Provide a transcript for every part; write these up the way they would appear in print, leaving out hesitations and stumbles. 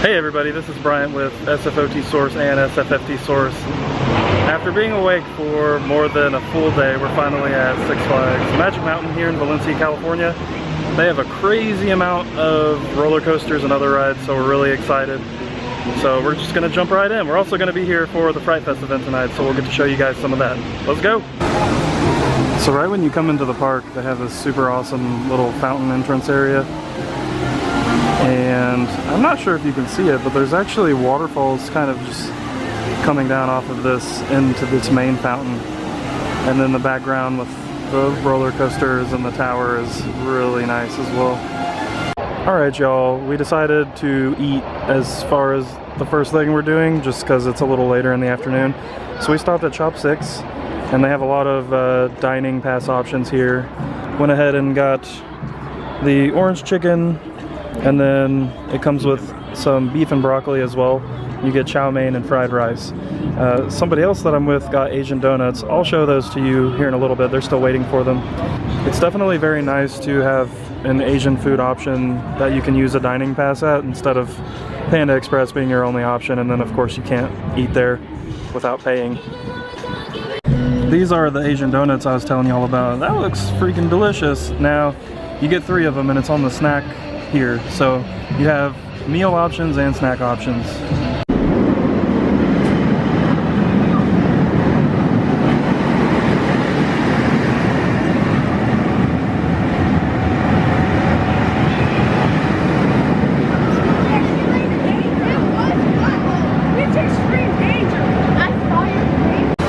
Hey everybody, this is Bryant with SFOT Source and SFFT Source. After being awake for more than a full day, we're finally at Six Flags Magic Mountain here in Valencia, California. They have a crazy amount of roller coasters and other rides, so we're really excited. So we're just gonna jump right in. We're also gonna be here for the Fright Fest event tonight, so we'll get to show you guys some of that. Let's go! So right when you come into the park, they have this super awesome little fountain entrance area. And I'm not sure if you can see it, but there's actually waterfalls kind of just coming down off of this into this main fountain. And then the background with the roller coasters and the tower is really nice as well. Alright y'all, we decided to eat as far as the first thing we're doing, just because it's a little later in the afternoon. So we stopped at Shop 6, and they have a lot of dining pass options here. Went ahead and got the orange chicken, and then it comes with some beef and broccoli as well. You get chow mein and fried rice. Somebody else that I'm with got Asian donuts. I'll show those to you here in a little bit. They're still waiting for them. It's definitely very nice to have an Asian food option that you can use a dining pass at instead of Panda Express being your only option, and then of course you can't eat there without paying. These are the Asian donuts I was telling you all about. That looks freaking delicious. Now, you get 3 of them and it's on the snack here, so you have meal options and snack options.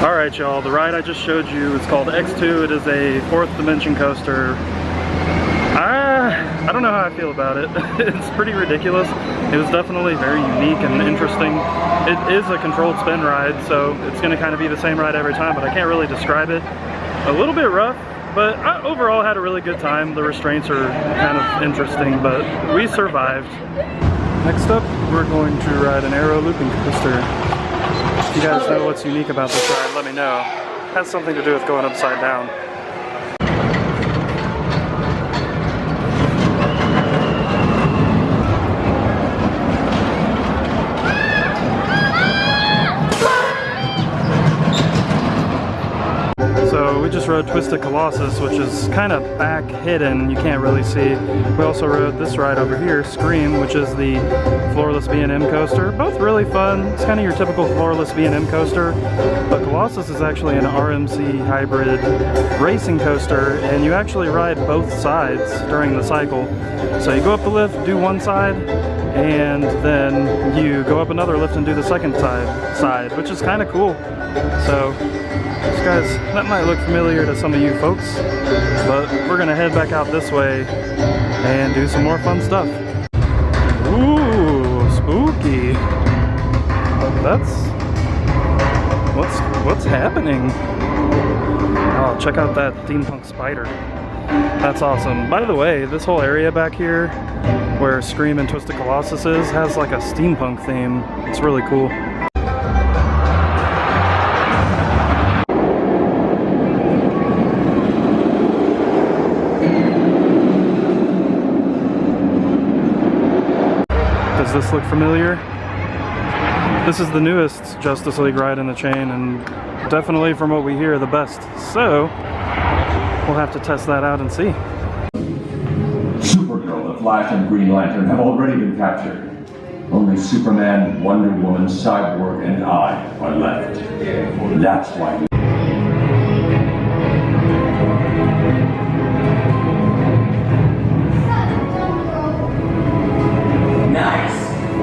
Alright y'all, the ride I just showed you is called X2. It is a 4th dimension coaster. I don't know how I feel about it. It's pretty ridiculous. It was definitely very unique and interesting. It is a controlled spin ride, so it's going to kind of be the same ride every time, but I can't really describe it. A little bit rough, but I overall had a really good time. The restraints are kind of interesting, but we survived. Next up, we're going to ride an aero looping coaster. If you guys know what's unique about this ride, let me know. It has something to do with going upside down. So we just rode Twisted Colossus, which is kind of back hidden, you can't really see. We also rode this ride over here, Scream, which is the floorless B&M coaster. Both really fun. It's kind of your typical floorless B&M coaster, but Colossus is actually an RMC hybrid racing coaster, and you actually ride both sides during the cycle. So you go up the lift, do one side, and then you go up another lift and do the second side, which is kind of cool. So guys, that might look familiar to some of you folks, but we're gonna head back out this way and do some more fun stuff. Ooh, spooky. That's what's happening. Oh, check out that Steampunk spider. That's awesome. By the way, this whole area back here where Scream and Twisted Colossus is has like a steampunk theme. It's really cool. Does this look familiar? This is the newest Justice League ride in the chain, and definitely from what we hear, the best. So we'll have to test that out and see. Supergirl, the Flash, and Green Lantern have already been captured. Only Superman, Wonder Woman, Cyborg, and I are left. That's why we...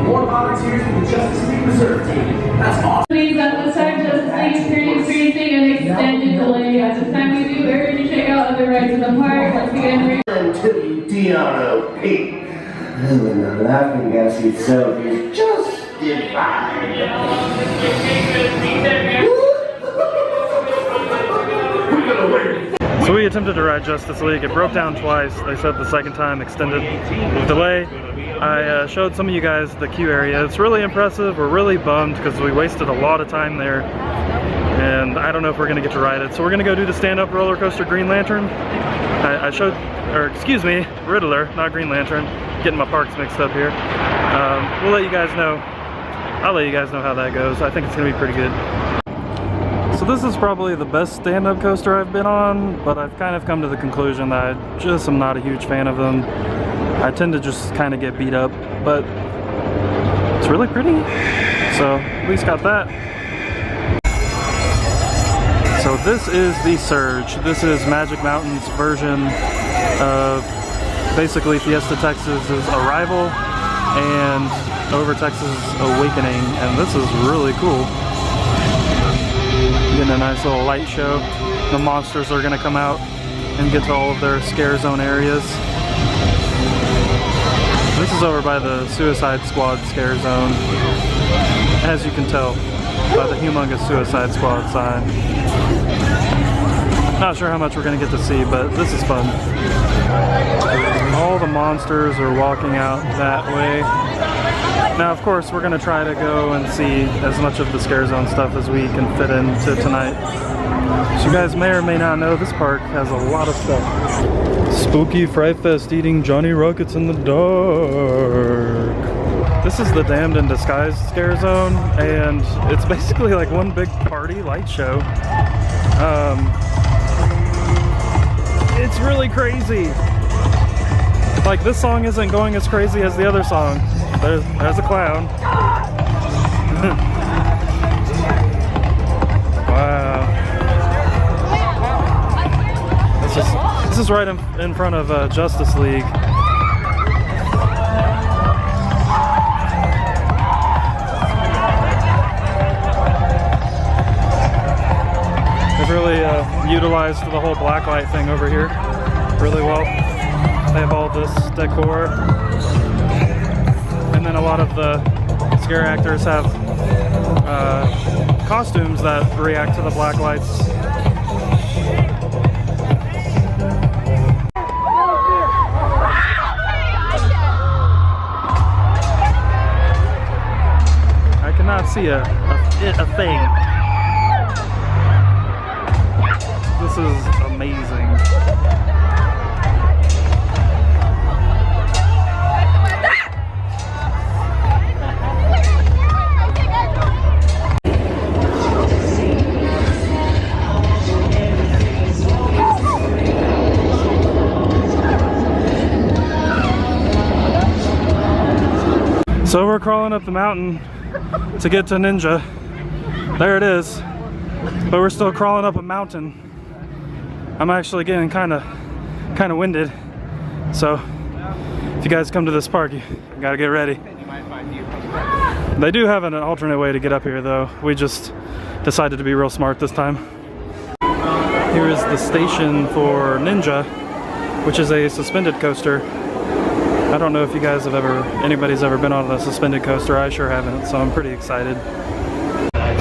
More volunteers for the Justice League Reserve Team. That's awesome. At this time, Justice League is experiencing an extended delay. At this time, we do urge you to check out other rides in the park. Once again, Until you D-R-O-P. And when the laughing gas itself is just divine. We're gonna win. So we attempted to ride Justice League. It broke down twice. They said the second time extended delay. I showed some of you guys the queue area. It's really impressive. We're really bummed because we wasted a lot of time there. and I don't know if we're gonna get to ride it. So we're gonna go do the stand-up roller coaster Green Lantern. I showed, or excuse me, Riddler, not Green Lantern. Getting my parks mixed up here. We'll let you guys know. I'll let you guys know how that goes. I think it's gonna be pretty good. So this is probably the best stand-up coaster I've been on, but I've kind of come to the conclusion that I just am not a huge fan of them. I tend to just kind of get beat up, but it's really pretty. So at least got that. So this is the Surge. This is Magic Mountain's version of basically Fiesta Texas's Arrival and Over Texas Awakening, and this is really cool. Getting a nice little light show. The monsters are gonna come out and get to all of their scare zone areas. This is over by the Suicide Squad scare zone, as you can tell by the humongous Suicide Squad sign. Not sure how much we're gonna get to see, but this is fun. All the monsters are walking out that way. Now, of course, we're gonna try to go and see as much of the scare zone stuff as we can fit into tonight. So you guys may or may not know, this park has a lot of stuff. Spooky Fright Fest eating Johnny Rockets in the dark. This is the Damned in Disguise scare zone, and it's basically like one big party light show. It's really crazy. Like, this song isn't going as crazy as the other song. There's a clown. Wow. This is right in front of Justice League. They've really utilized the whole blacklight thing over here really well. They have all this decor, and then a lot of the scare actors have costumes that react to the black lights. I cannot see a thing. This is amazing. So we're crawling up the mountain to get to Ninja. There it is. But we're still crawling up a mountain. I'm actually getting kind of winded. So if you guys come to this park, you gotta get ready. They do have an alternate way to get up here though. We just decided to be real smart this time. Here is the station for Ninja, which is a suspended coaster. I don't know if you guys have anybody's ever been on a suspended coaster. I sure haven't, so I'm pretty excited.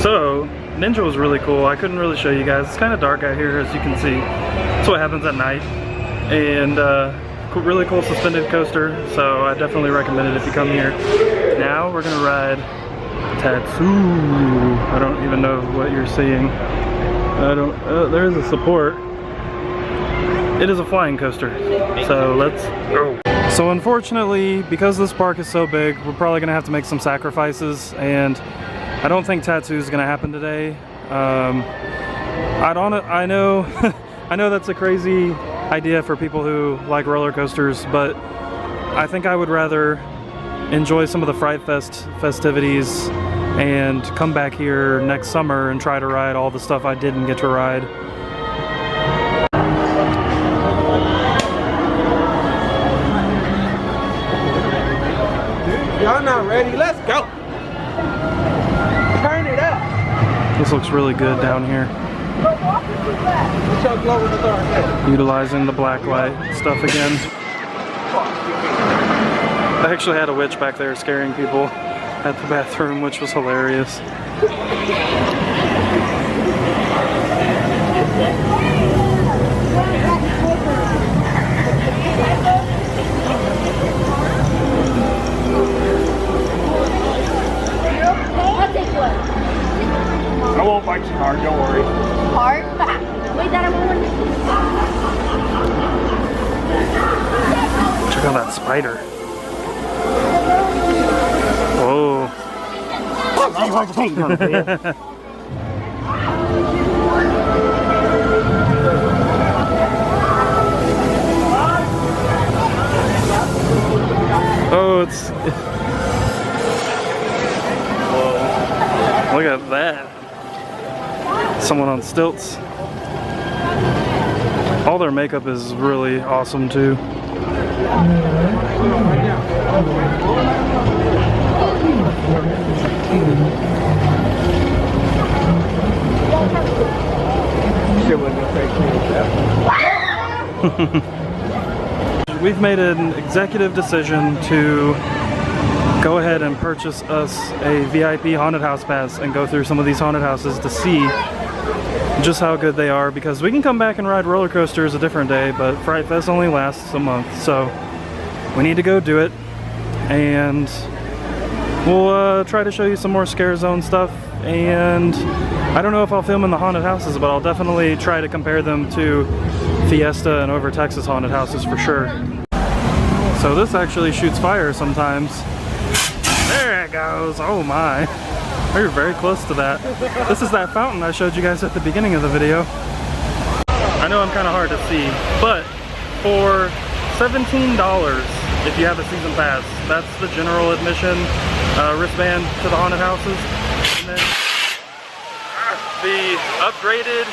So, Ninja was really cool. I couldn't really show you guys. It's kind of dark out here, as you can see. That's what happens at night. And really cool suspended coaster, so I definitely recommend it if you come here. Now we're gonna ride Tatsu. I don't even know what you're seeing. There's a support. It is a flying coaster, so let's go. So unfortunately, because this park is so big, we're probably gonna have to make some sacrifices, and I don't think Tatsu is gonna happen today. I know I know that's a crazy idea for people who like roller coasters, but I think I would rather enjoy some of the Fright Fest festivities and come back here next summer and try to ride all the stuff I didn't get to ride. Y'all not ready? Let's go. Turn it up. This looks really good down here. Utilizing the black light stuff again. I actually had a witch back there scaring people at the bathroom, which was hilarious. I won't bite hard, don't worry. Hard? Wait, that one. Check out that spider. Whoa. Oh, it's... Whoa. Look at that. Someone on stilts. All their makeup is really awesome too. We've made an executive decision to go ahead and purchase us a VIP haunted house pass and go through some of these haunted houses to see just how good they are, because we can come back and ride roller coasters a different day, but Fright Fest only lasts a month, so we need to go do it. And we'll try to show you some more Scare Zone stuff, and I don't know if I'll film in the haunted houses, but I'll definitely try to compare them to Fiesta and Over Texas haunted houses for sure. So this actually shoots fire sometimes. There it goes, oh my. We're very close to that. This is that fountain I showed you guys at the beginning of the video. I know I'm kind of hard to see, but for $17 if you have a season pass, that's the general admission wristband to the haunted houses. And then the upgraded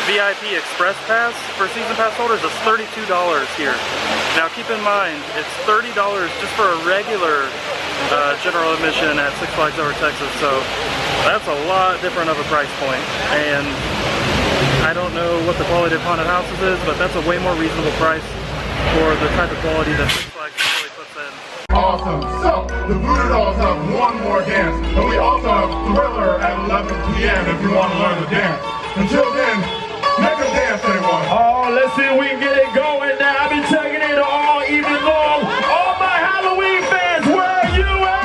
VIP Express Pass for season pass holders is $32 here. Now keep in mind, it's $30 just for a regular general admission at Six Flags Over Texas, so that's a lot different of a price point. And I don't know what the quality of haunted houses is, but that's a way more reasonable price for the type of quality that Six Flags really puts in. Awesome. So, the Voodoo Dolls have one more dance, and we also have Thriller at 11 p.m. if you want to learn the dance. Until then, make a dance, everyone. Oh, let's see if we can get it going now. I've been taking it all evening long. All my Halloween fans, where are you at?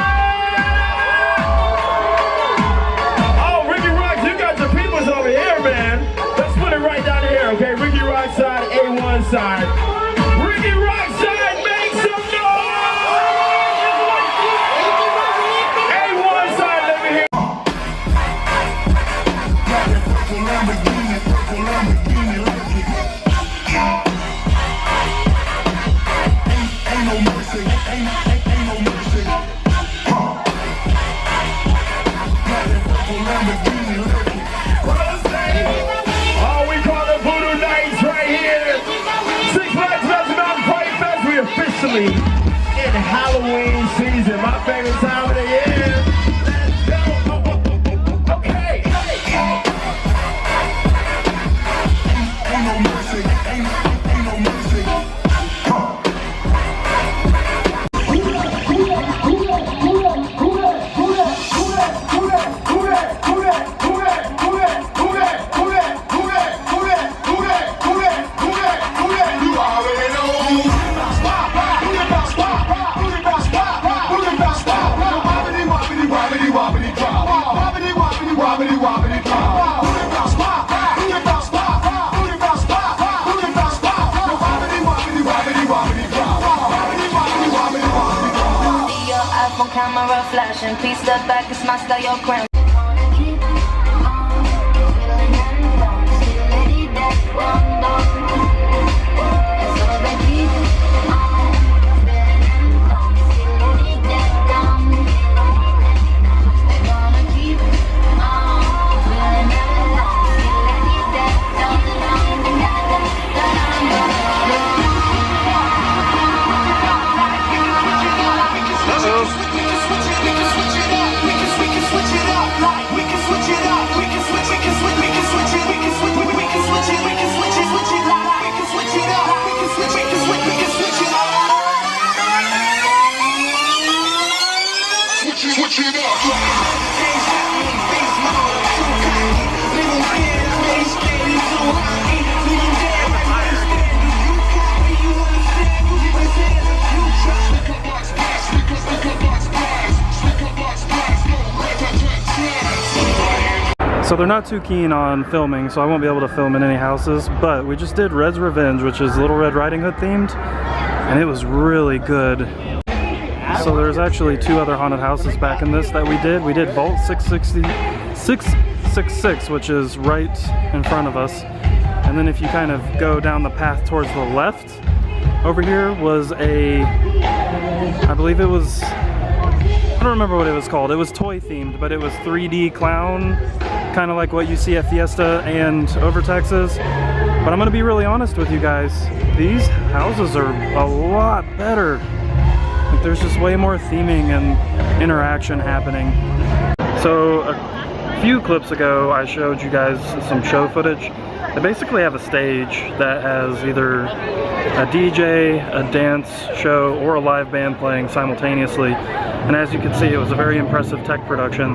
Oh, Ricky Rocks, you got your peoples over here, man. Let's put it right down here, okay? Ricky Rock side, A1 side. Ricky Rock side, make some noise! A1 side, let me hear. Oh, we call it Voodoo Nights right here. Six Flags Mountain Fright Fest. We officially in Halloween season. My favorite time of the year. Let's go. Okay. Ain't no mercy. Ain't no mercy. Camera flashing, please step back, it's my style, crown. So they're not too keen on filming, so I won't be able to film in any houses, but we just did Red's Revenge, which is Little Red Riding Hood themed, and it was really good. So there's actually 2 other haunted houses back in this that we did. We did Vault 666, which is right in front of us. And then if you kind of go down the path towards the left, over here was I believe it was, I don't remember what it was called. It was toy themed, but it was 3D clown, kind of like what you see at Fiesta and Overtex's. But I'm gonna be really honest with you guys. These houses are a lot better. Like, there's just way more theming and interaction happening. So a few clips ago, I showed you guys some show footage. They basically have a stage that has either a DJ, a dance show, or a live band playing simultaneously. And as you can see, it was a very impressive tech production.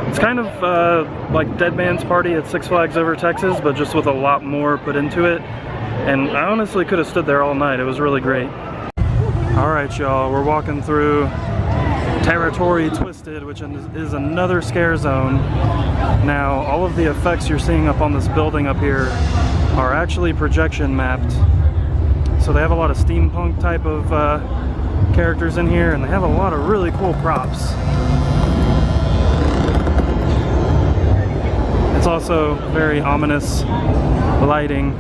It's kind of like Dead Man's Party at Six Flags Over Texas, but just with a lot more put into it. And I honestly could have stood there all night. It was really great. Alright y'all, we're walking through Territory Twisted, which is another scare zone. Now, all of the effects you're seeing up on this building up here are actually projection mapped. So they have a lot of steampunk type of characters in here, and they have a lot of really cool props. It's also very ominous lighting.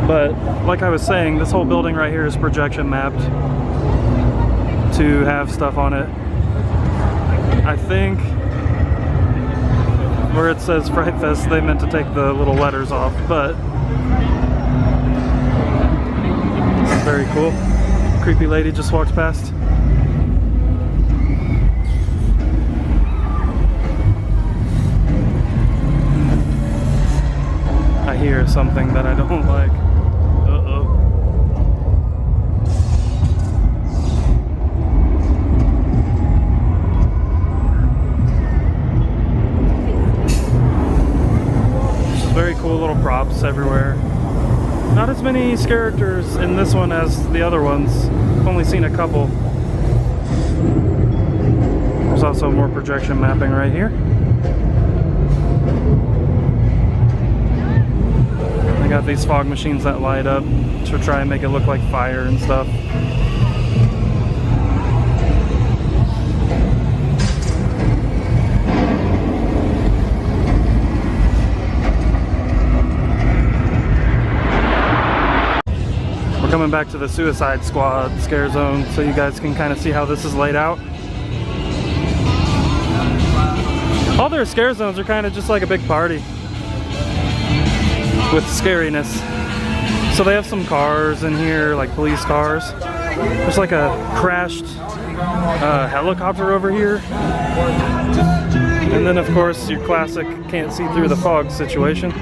But like I was saying, this whole building right here is projection mapped to have stuff on it. I think where it says Fright Fest, they meant to take the little letters off, but this is very cool. Creepy lady just walked past. I hear something that I don't like. Very cool little props everywhere. Not as many characters in this one as the other ones. I've only seen a couple. There's also more projection mapping right here. They got these fog machines that light up to try and make it look like fire and stuff. Coming back to the Suicide Squad scare zone so you guys can kind of see how this is laid out. All their scare zones are kind of just like a big party with scariness. So they have some cars in here, like police cars. There's like a crashed helicopter over here. And then of course your classic can't see through the fog situation.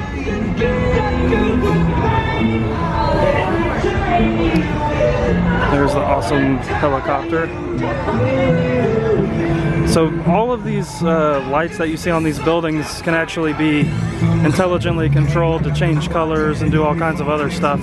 There's the awesome helicopter. So all of these lights that you see on these buildings can actually be intelligently controlled to change colors and do all kinds of other stuff.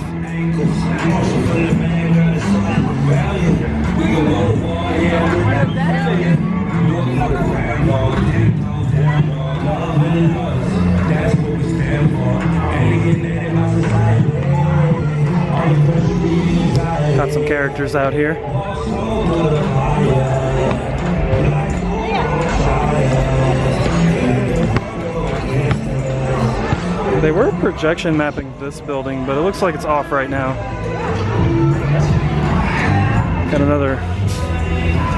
Got some characters out here. They were projection mapping this building, but it looks like it's off right now. Got another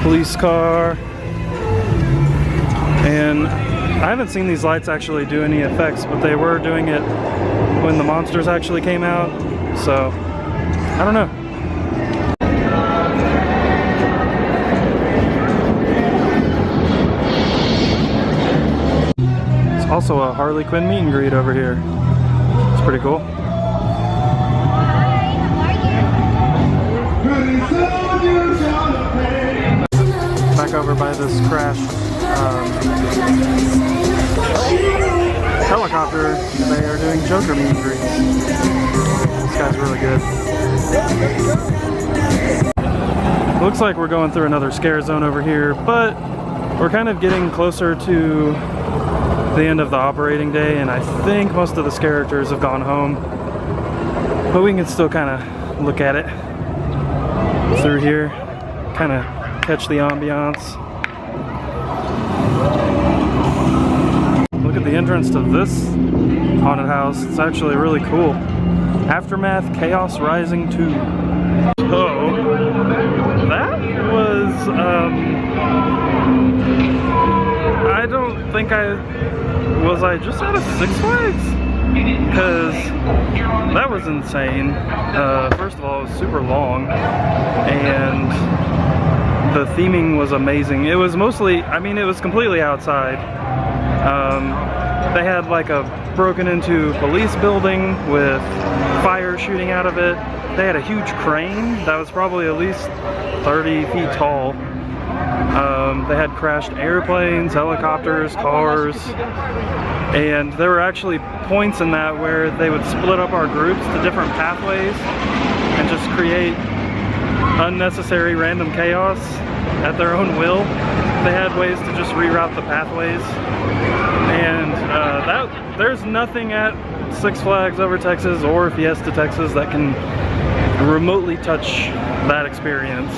police car. And I haven't seen these lights actually do any effects, but they were doing it when the monsters actually came out. So, I don't know. There's also a Harley Quinn meet and greet over here. It's pretty cool. Back over by this crashed helicopter, they are doing Joker meet and greets. This guy's really good. Looks like we're going through another scare zone over here, but we're kind of getting closer to the end of the operating day, and I think most of the characters have gone home. But we can still kind of look at it through here, kind of catch the ambiance. Look at the entrance to this haunted house. It's actually really cool. Aftermath Chaos Rising 2. So, that was, I don't think was I just out of Six Flags? Because that was insane. First of all, it was super long, and the theming was amazing. It was mostly, I mean, it was completely outside. They had like a broken into police building with fire shooting out of it. They had a huge crane that was probably at least 30 feet tall. They had crashed airplanes, helicopters, cars, and there were actually points in that where they would split up our groups to different pathways and just create unnecessary random chaos at their own will. They had ways to just reroute the pathways, and there's nothing at Six Flags Over Texas or Fiesta Texas that can remotely touch that experience.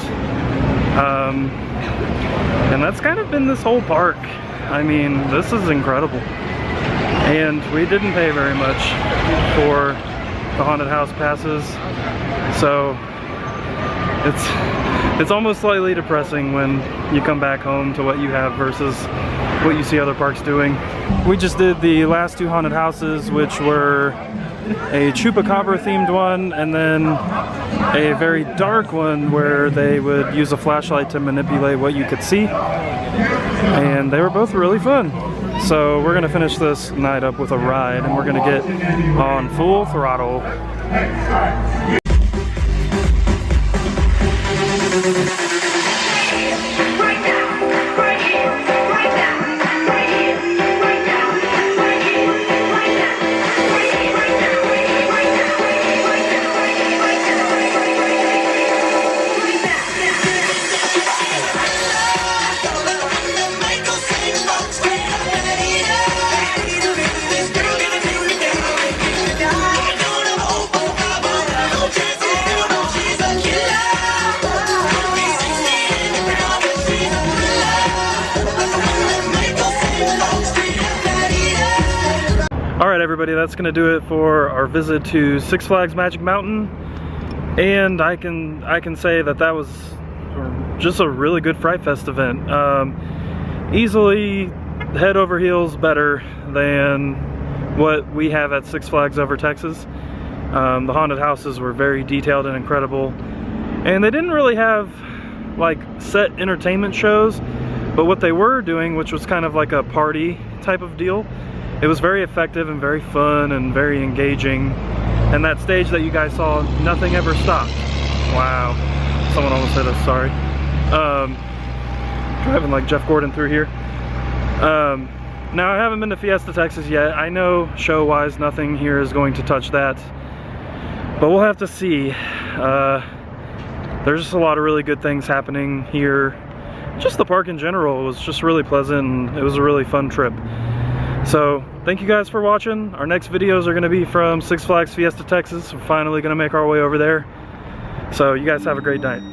And that's kind of been this whole park. I mean, this is incredible. And we didn't pay very much for the haunted house passes, so it's almost slightly depressing when you come back home to what you have versus what you see other parks doing. We just did the last two haunted houses, which were a Chupacabra themed one and then a very dark one where they would use a flashlight to manipulate what you could see, and they were both really fun. So we're gonna finish this night up with a ride, and we're gonna get on full throttle. Alright everybody, that's gonna do it for our visit to Six Flags Magic Mountain, and I can say that that was just a really good Fright Fest event. Easily head over heels better than what we have at Six Flags Over Texas. The haunted houses were very detailed and incredible, and they didn't really have like set entertainment shows, but what they were doing, which was kind of like a party type of deal, it was very effective and very fun and very engaging. And that stage that you guys saw, nothing ever stopped. Wow, someone almost hit us, sorry. Driving like Jeff Gordon through here. Now I haven't been to Fiesta Texas yet. I know show-wise nothing here is going to touch that, but we'll have to see. There's just a lot of really good things happening here. Just the park in general was just really pleasant, and it was a really fun trip. So thank you guys for watching. Our next videos are going to be from Six Flags Fiesta Texas. We're finally going to make our way over there. So you guys have a great night.